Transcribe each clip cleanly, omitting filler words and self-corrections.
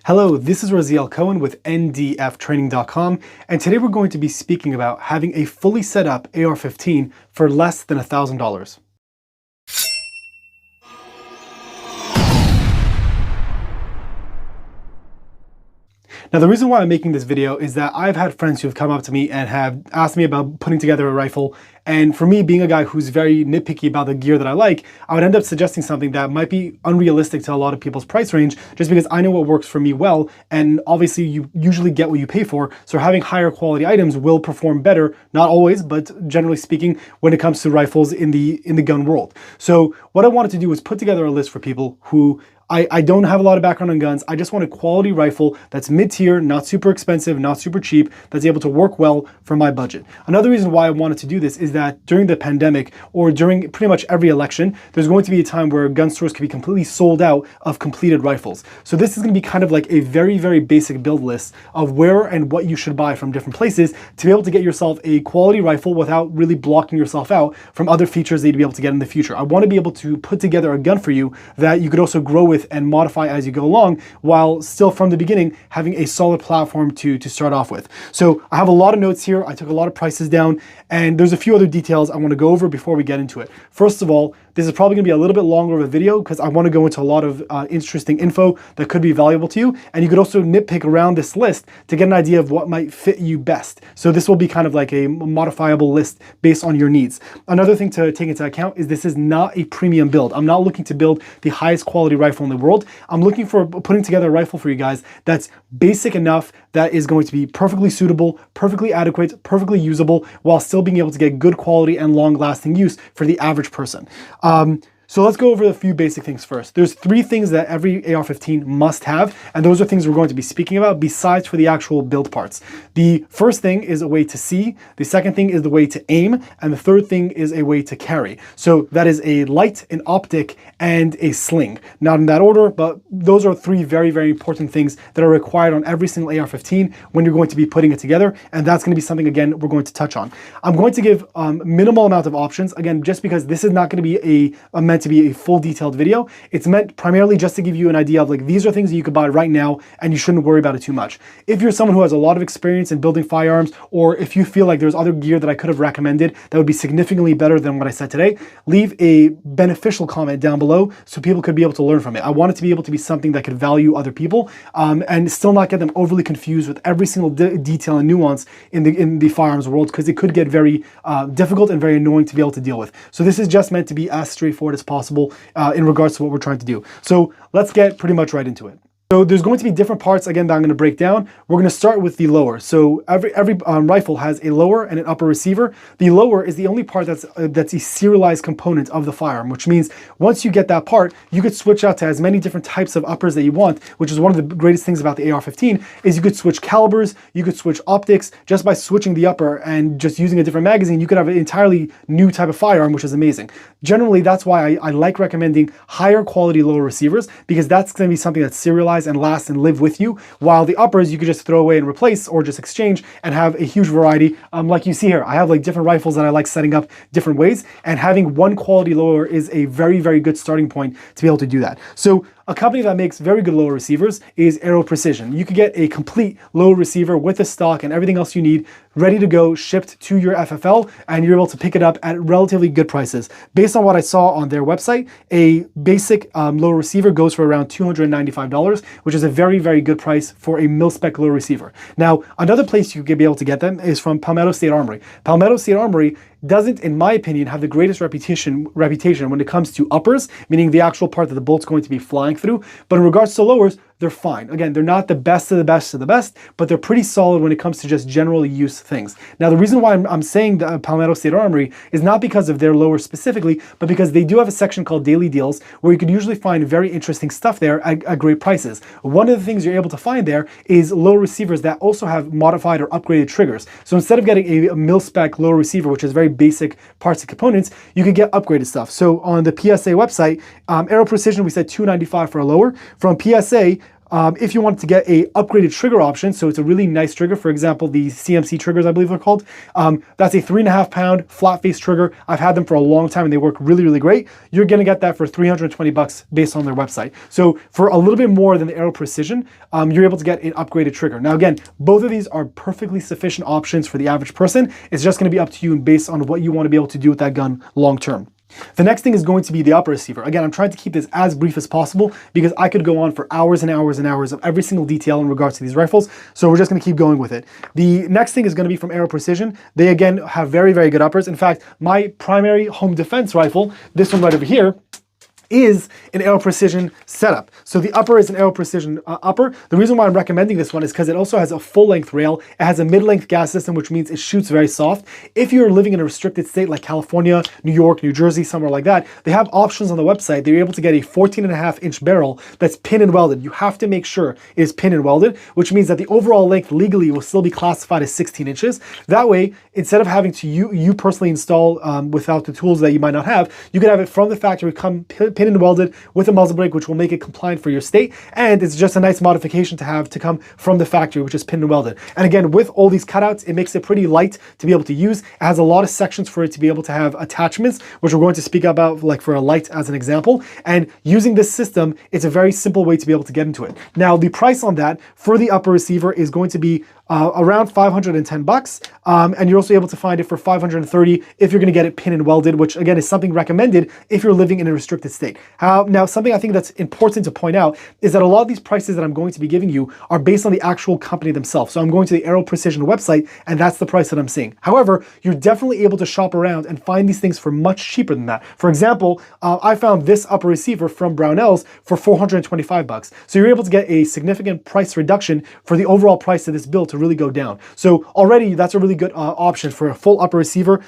Hello, this is Raziel Cohen with ndftraining.com, and today we're going to be speaking about having a fully set up AR-15 for less than $1,000. Now, the reason why I'm making this video is that I've had friends who have come up to me and have asked me about putting together a rifle. And for me, being a guy who's very nitpicky about the gear that I like, I would end up suggesting something that might be unrealistic to a lot of people's price range, just because I know what works for me well. And obviously you usually get what you pay for. So having higher quality items will perform better, not always, but generally speaking, when it comes to rifles in the gun world. So what I wanted to do was put together a list for people who I don't have a lot of background on guns. I just want a quality rifle that's mid-tier, not super expensive, not super cheap, that's able to work well for my budget. Another reason why I wanted to do this is that during the pandemic, or during pretty much every election, there's going to be a time where gun stores can be completely sold out of completed rifles. So this is going to be kind of like a very, very basic build list of where and what you should buy from different places to be able to get yourself a quality rifle without really blocking yourself out from other features that you'd be able to get in the future. I want to be able to put together a gun for you that you could also grow with and modify as you go along, while still from the beginning having a solid platform to start off with. So I have a lot of notes here. I took a lot of prices down, and there's a few other details I want to go over before we get into it. First of all, this is probably going to be a little bit longer of a video because I want to go into a lot of interesting info that could be valuable to you. And you could also nitpick around this list to get an idea of what might fit you best. So this will be kind of like a modifiable list based on your needs. Another thing to take into account is this is not a premium build. I'm not looking to build the highest quality rifle in the world. I'm looking for putting together a rifle for you guys that's basic enough that is going to be perfectly suitable, perfectly adequate, perfectly usable, while still being able to get good quality and long-lasting use for the average person. So let's go over a few basic things first. There's three things that every AR-15 must have, and those are things we're going to be speaking about besides for the actual build parts. The first thing is a way to see, the second thing is the way to aim, and the third thing is a way to carry. So that is a light, an optic, and a sling. Not in that order, but those are three very, very important things that are required on every single AR-15 when you're going to be putting it together, and that's going to be something, again, we're going to touch on. I'm going to give minimal amount of options, again, just because this is not going to be meant to be a full detailed video. It's meant primarily just to give you an idea of like, these are things that you could buy right now and you shouldn't worry about it too much. If you're someone who has a lot of experience in building firearms, or if you feel like there's other gear that I could have recommended that would be significantly better than what I said today, leave a beneficial comment down below so people could be able to learn from it. I want it to be able to be something that could value other people and still not get them overly confused with every single detail and nuance in the firearms world, because it could get very difficult and very annoying to be able to deal with. So this is just meant to be as straightforward as possible in regards to what we're trying to do. So let's get pretty much right into it. So there's going to be different parts, again, that I'm going to break down. We're going to start with the lower. So every rifle has a lower and an upper receiver. The lower is the only part that's a serialized component of the firearm, which means once you get that part, you could switch out to as many different types of uppers that you want, which is one of the greatest things about the AR-15, is you could switch calibers, you could switch optics. Just by switching the upper and just using a different magazine, you could have an entirely new type of firearm, which is amazing. Generally, that's why I like recommending higher quality lower receivers, because that's going to be something that's serialized and last and live with you, while the uppers you could just throw away and replace or just exchange and have a huge variety. Like you see here, I have like different rifles that I like setting up different ways, and having one quality lower is a very, very good starting point to be able to do that. So a company that makes very good lower receivers is Aero Precision. You could get a complete lower receiver with the stock and everything else you need ready to go, shipped to your FFL, and you're able to pick it up at relatively good prices. Based on what I saw on their website, a basic lower receiver goes for around $295, which is a very, very good price for a mil-spec lower receiver. Now, another place you could be able to get them is from Palmetto State Armory. Palmetto State Armory doesn't, in my opinion, have the greatest reputation when it comes to uppers, meaning the actual part that the bolt's going to be flying through. But in regards to lowers, they're fine. Again, they're not the best of the best of the best, but they're pretty solid when it comes to just general use things. Now, the reason why I'm saying the Palmetto State Armory is not because of their lowers specifically, but because they do have a section called Daily Deals, where you could usually find very interesting stuff there at great prices. One of the things you're able to find there is lower receivers that also have modified or upgraded triggers. So instead of getting a mil-spec lower receiver, which is very basic parts and components, you could get upgraded stuff. So on the PSA website, Aero Precision, we said $295 for a lower. From PSA, If you want to get a upgraded trigger option, so it's a really nice trigger, for example, the CMC triggers, I believe they're called, that's a 3.5 pound flat face trigger. I've had them for a long time and they work really, really great. You're gonna get that for 320 bucks based on their website. So for a little bit more than the Aero Precision, you're able to get an upgraded trigger. Now again, both of these are perfectly sufficient options for the average person. It's just gonna be up to you and based on what you wanna be able to do with that gun long term. The next thing is going to be the upper receiver. Again, I'm trying to keep this as brief as possible because I could go on for hours and hours and hours of every single detail in regards to these rifles. So we're just going to keep going with it. The next thing is going to be from Aero Precision. They again have very, very good uppers. In fact, my primary home defense rifle, this one right over here, is an Aero Precision setup. So the upper is an Aero Precision upper. The reason why I'm recommending this one is because it also has a full-length rail. It has a mid-length gas system, which means it shoots very soft. If you're living in a restricted state like California, New York, New Jersey, somewhere like that, they have options on the website. They're able to get a 14.5-inch barrel that's pin and welded. You have to make sure it is pin and welded, which means that the overall length legally will still be classified as 16 inches. That way, instead of having to you personally install without the tools that you might not have, you can have it from the factory, come pin and welded with a muzzle brake, which will make it compliant for your state. And it's just a nice modification to have to come from the factory, which is pin and welded. And again, with all these cutouts, it makes it pretty light to be able to use. It has a lot of sections for it to be able to have attachments, which we're going to speak about, like for a light as an example. And using this system, it's a very simple way to be able to get into it. Now, the price on that for the upper receiver is going to be around 510 bucks. And you're also able to find it for 530 if you're going to get it pin and welded, which again is something recommended if you're living in a restricted state. Now, something I think that's important to point out is that a lot of these prices that I'm going to be giving you are based on the actual company themselves. So I'm going to the Aero Precision website and that's the price that I'm seeing. However, you're definitely able to shop around and find these things for much cheaper than that. For example, I found this upper receiver from Brownells for 425 bucks. So you're able to get a significant price reduction for the overall price of this build to really go down. So already that's a really good option for a full upper receiver.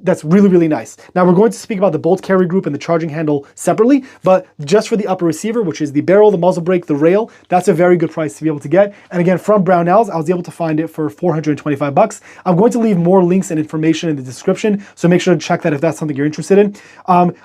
That's really, really nice. Now we're going to speak about the bolt carry group and the charging handle separately, but just for the upper receiver, which is the barrel, the muzzle brake, the rail, that's a very good price to be able to get. And again, from Brownells, I was able to find it for 425 bucks. I'm going to leave more links and information in the description, so make sure to check that if that's something you're interested in.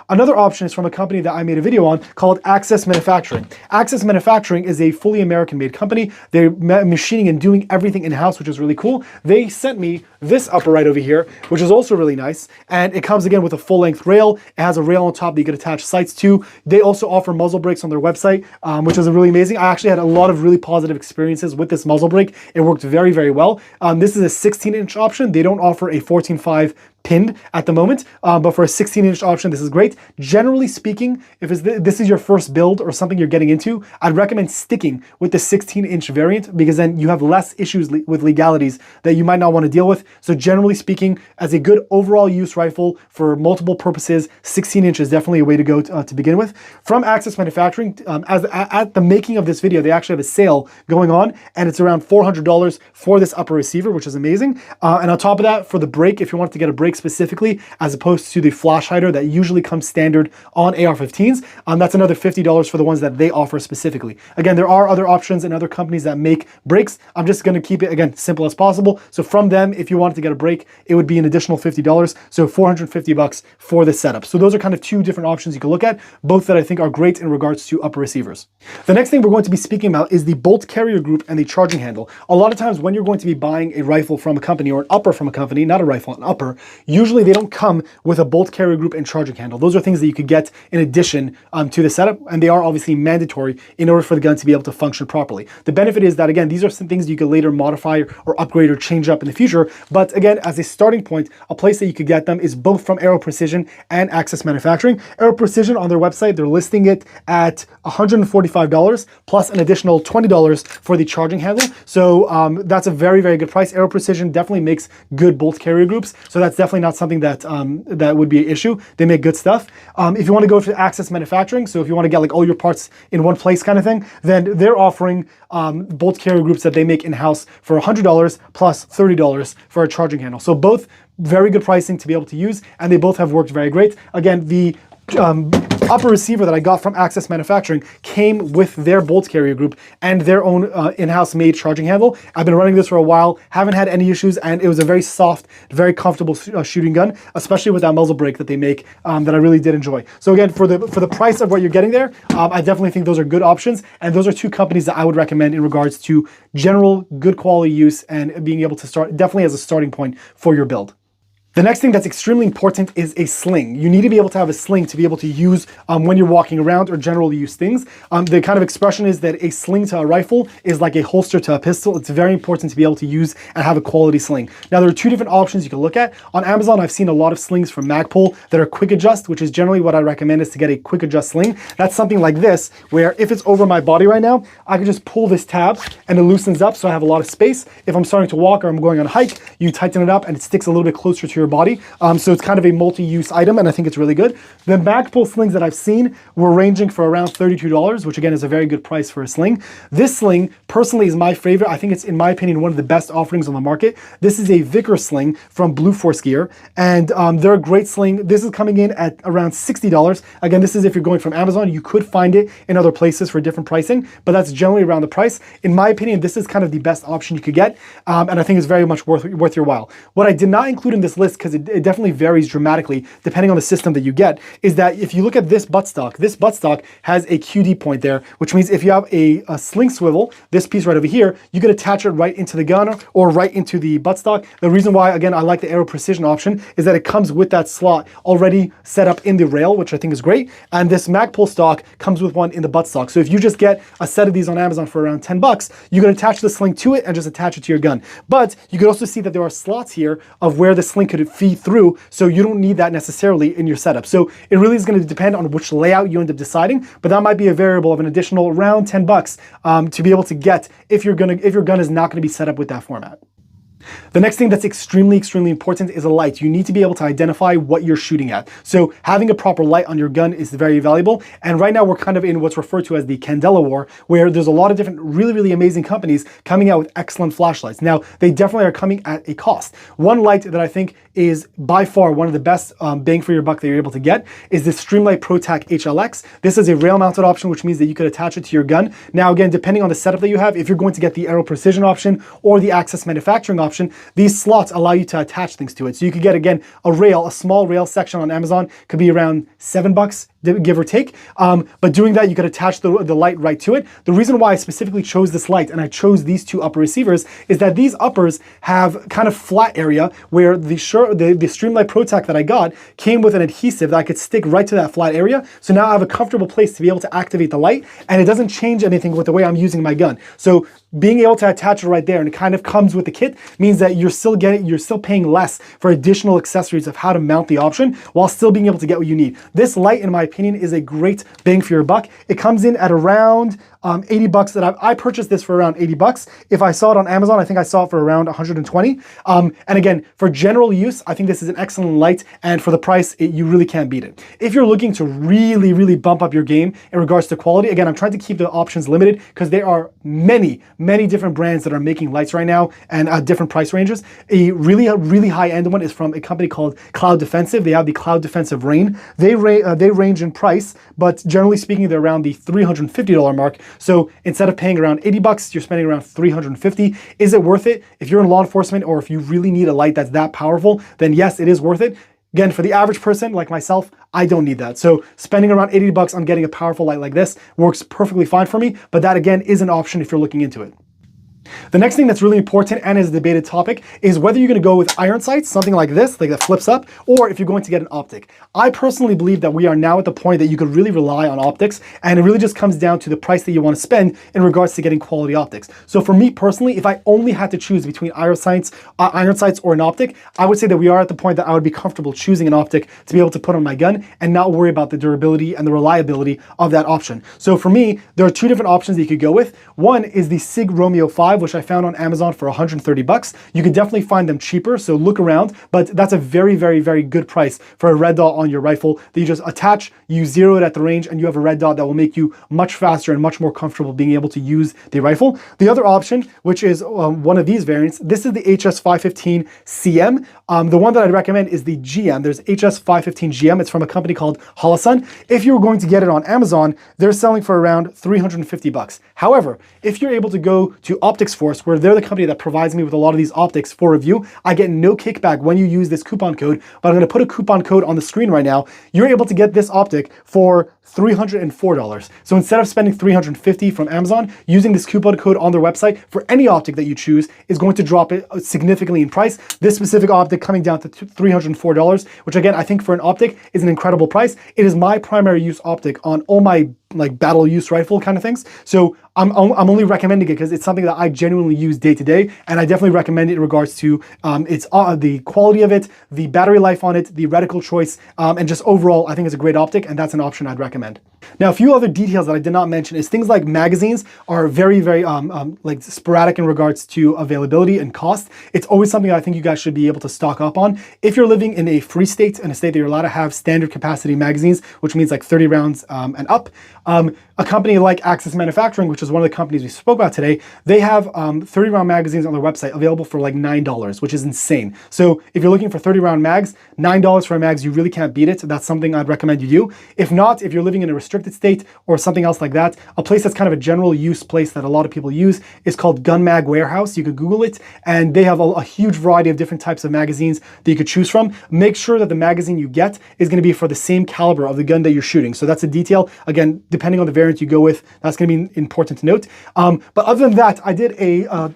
Another option is from a company that I made a video on called Access Manufacturing. Access Manufacturing is a fully American-made company. They're machining and doing everything in-house, which is really cool. They sent me this upper right over here, which is also really nice. And it comes again with a full-length rail. It has a rail on top that you could attach sights to. They also offer muzzle brakes on their website, which is really amazing. I actually had a lot of really positive experiences with this muzzle brake. It worked very, very well. This is a 16-inch option. They don't offer a 14.5 pinned at the moment, but for a 16-inch option, this is great. Generally speaking, if this is your first build or something you're getting into, I'd recommend sticking with the 16-inch variant because then you have less issues with legalities that you might not want to deal with. So generally speaking, as a good overall use rifle for multiple purposes, 16 inch is definitely a way to go to begin with. From Access Manufacturing, at the making of this video, they actually have a sale going on, and it's around $400 for this upper receiver, which is amazing. And on top of that, for the brake, if you want to get a brake specifically, as opposed to the flash hider that usually comes standard on AR-15s, that's another $50 for the ones that they offer specifically. Again, there are other options and other companies that make brakes. I'm just going to keep it, again, simple as possible. So from them, if you wanted to get a brake, it would be an additional $50. So 450 bucks for this setup. So those are kind of two different options you can look at, both that I think are great in regards to upper receivers. The next thing we're going to be speaking about is the bolt carrier group and the charging handle. A lot of times when you're going to be buying a rifle from a company or an upper from a company, not a rifle, an upper, usually they don't come with a bolt carrier group and charging handle. Those are things that you could get in addition to the setup, and they are obviously mandatory in order for the gun to be able to function properly. The benefit is that, again, these are some things you could later modify or upgrade or change up in the future, but again, as a starting point, a place that you could get them is both from Aero Precision and Access Manufacturing. Aero Precision on their website, they're listing it at $145 plus an additional $20 for the charging handle. So that's a very, very good price. Aero Precision definitely makes good bolt carrier groups, so that's definitely not something that that would be an issue. They make good stuff. If you want to go to Access Manufacturing, so if you want to get like all your parts in one place kind of thing, then they're offering bolt carrier groups that they make in-house for $100 plus $30 for a charging handle. So both very good pricing to be able to use, and they both have worked very great. Again, the upper receiver that I got from Access Manufacturing came with their bolt carrier group and their own in-house made charging handle. I've been running this for a while, haven't had any issues, and it was a very soft, very comfortable shooting gun, especially with that muzzle brake that they make that I really did enjoy. So again, for the price of what you're getting there, I definitely think those are good options, and those are two companies that I would recommend in regards to general good quality use and being able to start, definitely as a starting point for your build. The next thing that's extremely important is a sling. You need to be able to have a sling to be able to use when you're walking around or generally use things. The kind of expression is that a sling to a rifle is like a holster to a pistol. It's very important to be able to use and have a quality sling. Now, there are two different options you can look at. On Amazon, I've seen a lot of slings from Magpul that are quick adjust, which is generally what I recommend is to get a quick adjust sling. That's something like this, where if it's over my body right now, I can just pull this tab and it loosens up so I have a lot of space. If I'm starting to walk or I'm going on a hike, you tighten it up and it sticks a little bit closer to your body. So it's kind of a multi-use item, and I think it's really good. The Magpul slings that I've seen were ranging for around $32, which again is a very good price for a sling. This sling personally is my favorite. I think it's, in my opinion, one of the best offerings on the market. This is a Vickers sling from Blue Force Gear, and they're a great sling. This is coming in at around $60. Again, this is if you're going from Amazon. You could find it in other places for different pricing, but that's generally around the price. In my opinion, this is kind of the best option you could get, and I think it's very much worth your while. What I did not include in this list, because it definitely varies dramatically depending on the system that you get, is that if you look at this buttstock has a QD point there, which means if you have a sling swivel, this piece right over here, you can attach it right into the gun or right into the buttstock. The reason why, again, I like the Aero Precision option is that it comes with that slot already set up in the rail, which I think is great. And this Magpul stock comes with one in the buttstock. So if you just get a set of these on Amazon for around $10, you can attach the sling to it and just attach it to your gun. But you can also see that there are slots here of where the sling could feed through, so you don't need that necessarily in your setup. So it really is going to depend on which layout you end up deciding, but that might be a variable of an additional around $10 to be able to get if your gun is not going to be set up with that format. The next thing that's extremely important is a light. You need to be able to identify what you're shooting at. So having a proper light on your gun is very valuable. And right now we're kind of in what's referred to as the Candela war, where there's a lot of different really amazing companies coming out with excellent flashlights. Now, they definitely are coming at a cost. One light that I think is by far one of the best bang for your buck that you're able to get is the Streamlight ProTac HLX. This is a rail-mounted option, which means that you could attach it to your gun. Now, again, depending on the setup that you have, if you're going to get the Aero Precision option or the Access Manufacturing option, these slots allow you to attach things to it. So you could get, again, a small rail section on Amazon could be around $7, give or take. But doing that, you could attach the light right to it. The reason why I specifically chose this light and I chose these two upper receivers is that these uppers have kind of flat area where the Streamlight ProTac that I got came with an adhesive that I could stick right to that flat area. So now I have a comfortable place to be able to activate the light, and it doesn't change anything with the way I'm using my gun. So being able to attach it right there, and it kind of comes with the kit, means that you're still paying less for additional accessories of how to mount the option while still being able to get what you need. This light, in my opinion, is a great bang for your buck. It comes in at around $80 that I purchased this for around $80. If I saw it on Amazon, I think I saw it for around 120. And again, for general use, I think this is an excellent light, and for the price, you really can't beat it. If you're looking to really bump up your game in regards to quality, again, I'm trying to keep the options limited because there are many different brands that are making lights right now and at different price ranges. A really high-end one is from a company called Cloud Defensive. They have the Cloud Defensive Rain. They range in price, but generally speaking, they're around the $350 mark. So instead of paying around $80, you're spending around $350. Is it worth it? If you're in law enforcement or if you really need a light that's that powerful, then yes, it is worth it. Again, for the average person like myself, I don't need that. So spending around $80 on getting a powerful light like this works perfectly fine for me, but that again is an option if you're looking into it. The next thing that's really important and is a debated topic is whether you're going to go with iron sights, something like this, like that flips up, or if you're going to get an optic. I personally believe that we are now at the point that you could really rely on optics, and it really just comes down to the price that you want to spend in regards to getting quality optics. So for me personally, if I only had to choose between iron sights or an optic, I would say that we are at the point that I would be comfortable choosing an optic to be able to put on my gun and not worry about the durability and the reliability of that option. So for me, there are two different options that you could go with. One is the SIG Romeo 5, .45, which I found on Amazon for 130 bucks. You can definitely find them cheaper, so look around, but that's a very, very, very good price for a red dot on your rifle that you just attach, you zero it at the range, and you have a red dot that will make you much faster and much more comfortable being able to use the rifle. The other option, which is one of these variants, this is the HS515 CM. The one that I'd recommend is the GM. There's HS515 GM. It's from a company called Holosun. If you're going to get it on Amazon, they're selling for around 350 bucks. However, if you're able to go to Optics Force, where they're the company that provides me with a lot of these optics for review, I get no kickback when you use this coupon code, but I'm going to put a coupon code on the screen right now. You're able to get this optic for $304. So instead of spending $350 from Amazon, using this coupon code on their website for any optic that you choose is going to drop it significantly in price. This specific optic coming down to $304, which again, I think for an optic is an incredible price. It is my primary use optic on all my like battle use rifle kind of things. So I'm only recommending it because it's something that I genuinely use day to day, and I definitely recommend it in regards to the quality of it, the battery life on it, the reticle choice, and just overall, I think it's a great optic, and that's an option I'd recommend. Now, a few other details that I did not mention is things like magazines are very, very like sporadic in regards to availability and cost. It's always something I think you guys should be able to stock up on. If you're living in a free state, in a state that you're allowed to have standard capacity magazines, which means like 30 rounds and up, a company like Axis Manufacturing, which is one of the companies we spoke about today, they have 30 round magazines on their website available for like $9, which is insane. So if you're looking for 30 round mags, $9 for a mags, you really can't beat it. That's something I'd recommend you do. If not, if you're living in a restricted state or something else like that, a place that's kind of a general use place that a lot of people use is called Gun Mag Warehouse. You could Google it, and they have a huge variety of different types of magazines that you could choose from. Make sure that the magazine you get is going to be for the same caliber of the gun that you're shooting. So that's a detail. Again, depending on the variant you go with, that's going to be important to note. But other than that, I did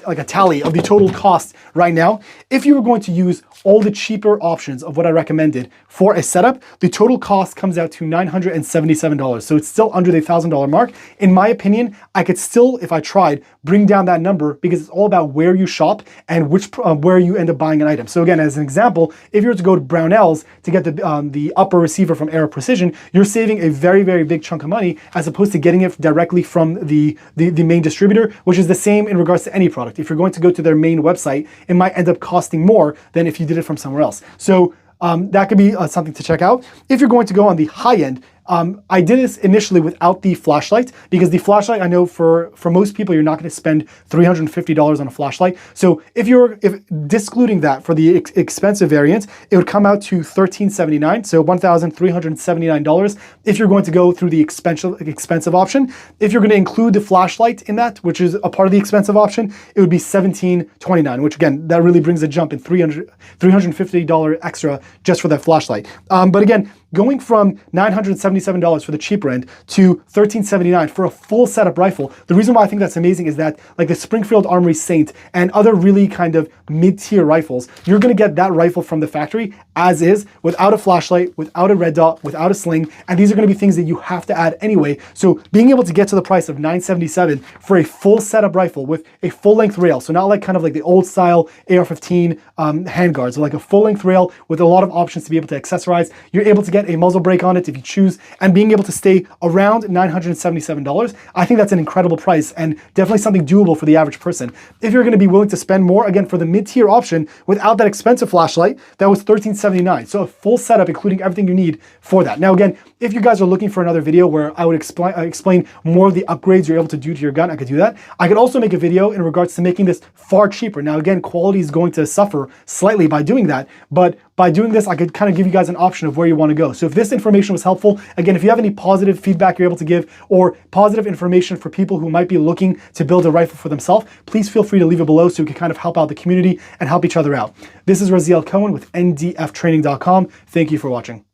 like a tally of the total cost right now. If you were going to use all the cheaper options of what I recommended for a setup, the total cost comes out to $977. So it's still under the $1,000 mark. In my opinion, I could still, if I tried, bring down that number because it's all about where you shop and where you end up buying an item. So again, as an example, if you were to go to Brownells to get the upper receiver from Aero Precision, you're saving a very, very big chunk of money as opposed to getting it directly from the main distributor, which is the same in regards to any product. If you're going to go to their main website, it might end up costing more than if you did it from somewhere else. So that could be something to check out. If you're going to go on the high end, I did this initially without the flashlight because the flashlight, I know for most people, you're not going to spend $350 on a flashlight. So if discluding that for the expensive variant, it would come out to $1,379, so $1,379 if you're going to go through the expensive option. If you're going to include the flashlight in that, which is a part of the expensive option, it would be $1,729, which again, that really brings a jump in $350 extra just for that flashlight. But again, going from $977 for the cheaper end to $1,379 for a full setup rifle, the reason why I think that's amazing is that like the Springfield Armory Saint and other really kind of mid-tier rifles, you're going to get that rifle from the factory as is, without a flashlight, without a red dot, without a sling, and these are going to be things that you have to add anyway. So being able to get to the price of $977 for a full setup rifle with a full-length rail, so not like kind of like the old style AR-15 handguards, but like a full-length rail with a lot of options to be able to accessorize, you're able to get a muzzle brake on it if you choose, and being able to stay around $977, I think that's an incredible price and definitely something doable for the average person. If you're going to be willing to spend more, again, for the mid-tier option without that expensive flashlight, that was $1,379. So a full setup, including everything you need for that. Now, again, if you guys are looking for another video where I would explain more of the upgrades you're able to do to your gun, I could do that. I could also make a video in regards to making this far cheaper. Now, again, quality is going to suffer slightly by doing that, but by doing this, I could kind of give you guys an option of where you want to go. So if this information was helpful, again, if you have any positive feedback you're able to give or positive information for people who might be looking to build a rifle for themselves, please feel free to leave it below so we can kind of help out the community and help each other out. This is Raziel Cohen with ndftraining.com. Thank you for watching.